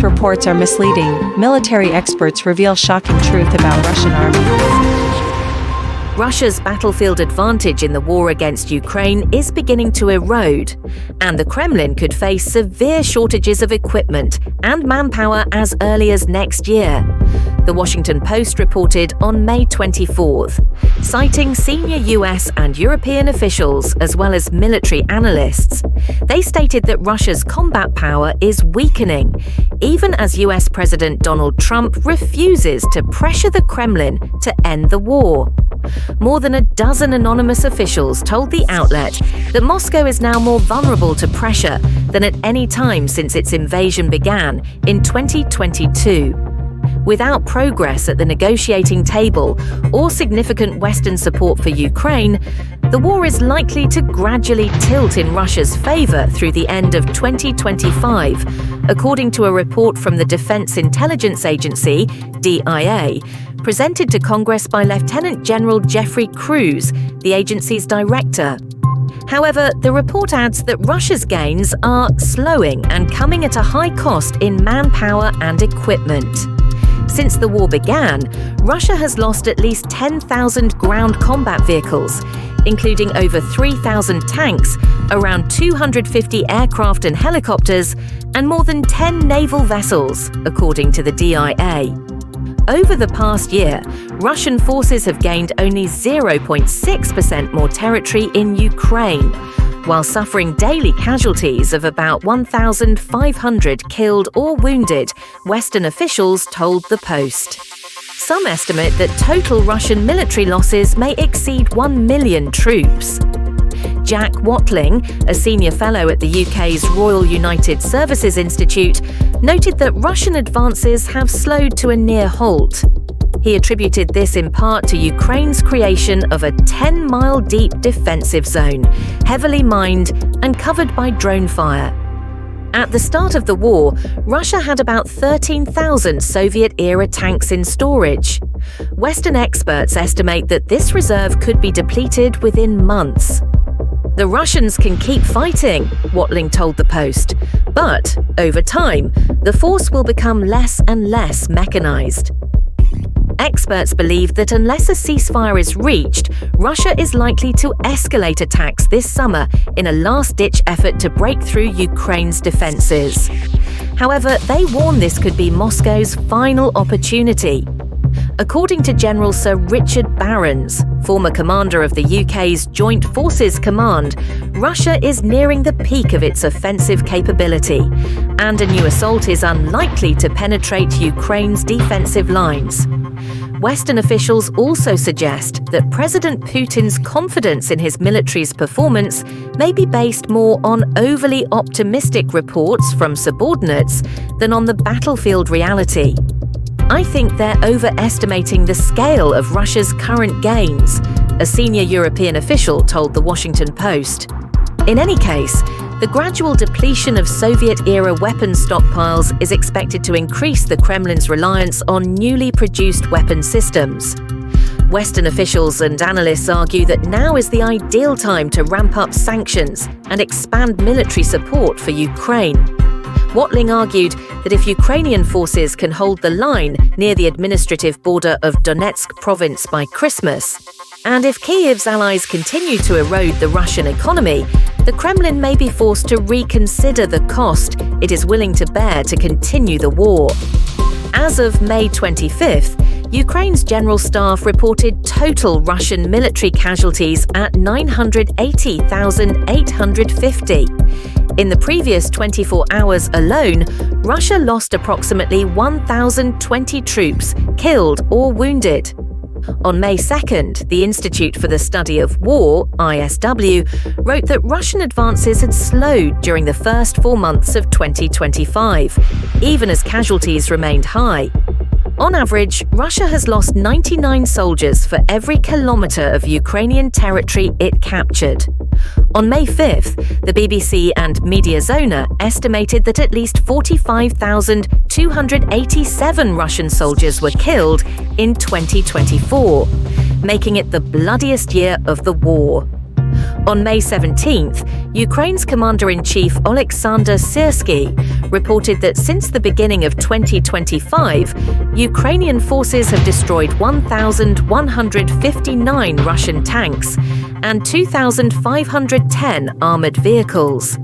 reports are misleading. Military experts reveal shocking truth about Russian army. Russia's battlefield advantage in the war against Ukraine is beginning to erode, and the Kremlin could face severe shortages of equipment and manpower as early as next year. The Washington Post reported on May 24th, citing senior US and European officials as well as military analysts. They stated that Russia's combat power is weakening, even as US President Donald Trump refuses to pressure the Kremlin to end the war. More than a dozen anonymous officials told the outlet that Moscow is now more vulnerable to pressure than at any time since its invasion began in 2022. Without progress at the negotiating table or significant Western support for Ukraine, the war is likely to gradually tilt in Russia's favor through the end of 2025, according to a report from the Defense Intelligence Agency, DIA, presented to Congress by Lieutenant General Jeffrey Cruz, the agency's director. However, the report adds that Russia's gains are slowing and coming at a high cost in manpower and equipment. Since the war began, Russia has lost at least 10,000 ground combat vehicles, including over 3,000 tanks, around 250 aircraft and helicopters, and more than 10 naval vessels, according to the DIA. Over the past year, Russian forces have gained only 0.6% more territory in Ukraine, while suffering daily casualties of about 1,500 killed or wounded, Western officials told the Post. Some estimate that total Russian military losses may exceed 1 million troops. Jack Watling, a senior fellow at the UK's Royal United Services Institute, noted that Russian advances have slowed to a near halt. He attributed this in part to Ukraine's creation of a 10-mile-deep defensive zone, heavily mined and covered by drone fire. At the start of the war, Russia had about 13,000 Soviet-era tanks in storage. Western experts estimate that this reserve could be depleted within months. The Russians can keep fighting, Watling told the Post, but over time, the force will become less and less mechanized. Experts believe that unless a ceasefire is reached, Russia is likely to escalate attacks this summer in a last-ditch effort to break through Ukraine's defenses. However, they warn this could be Moscow's final opportunity. According to General Sir Richard Barrons, former commander of the UK's Joint Forces Command, Russia is nearing the peak of its offensive capability, and a new assault is unlikely to penetrate Ukraine's defensive lines. Western officials also suggest that President Putin's confidence in his military's performance may be based more on overly optimistic reports from subordinates than on the battlefield reality. I think they're overestimating the scale of Russia's current gains, a senior European official told the Washington Post. In any case, the gradual depletion of Soviet-era weapons stockpiles is expected to increase the Kremlin's reliance on newly produced weapon systems. Western officials and analysts argue that now is the ideal time to ramp up sanctions and expand military support for Ukraine. Watling argued that if Ukrainian forces can hold the line near the administrative border of Donetsk province by Christmas, and if Kyiv's allies continue to erode the Russian economy, the Kremlin may be forced to reconsider the cost it is willing to bear to continue the war. As of May 25th, Ukraine's general staff reported total Russian military casualties at 980,850. In the previous 24 hours alone, Russia lost approximately 1,020 troops killed or wounded. On May 2nd, the Institute for the Study of War, ISW, wrote that Russian advances had slowed during the first 4 months of 2025, even as casualties remained high. On average, Russia has lost 99 soldiers for every kilometre of Ukrainian territory it captured. On May 5th, the BBC and Mediazona estimated that at least 45,287 Russian soldiers were killed in 2024, making it the bloodiest year of the war. On May 17th, Ukraine's Commander-in-Chief Oleksandr Syrsky reported that since the beginning of 2025, Ukrainian forces have destroyed 1,159 Russian tanks and 2,510 armored vehicles.